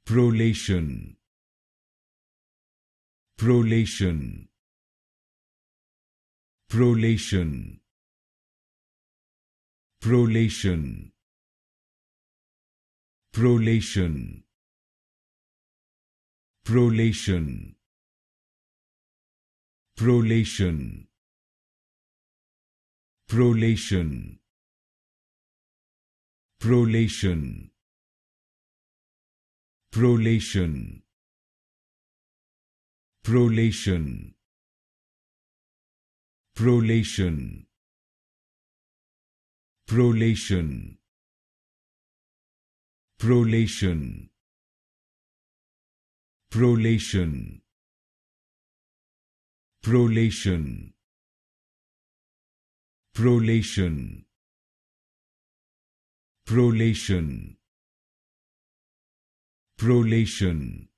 Prolation. Prolation. Prolation. Prolation. Prolation. Prolation. Prolation. Prolation. Prolation. Prolation. Prolation. Prolation. Prolation. Prolation. Prolation. Prolation. Prolation. Prolation. Prolation.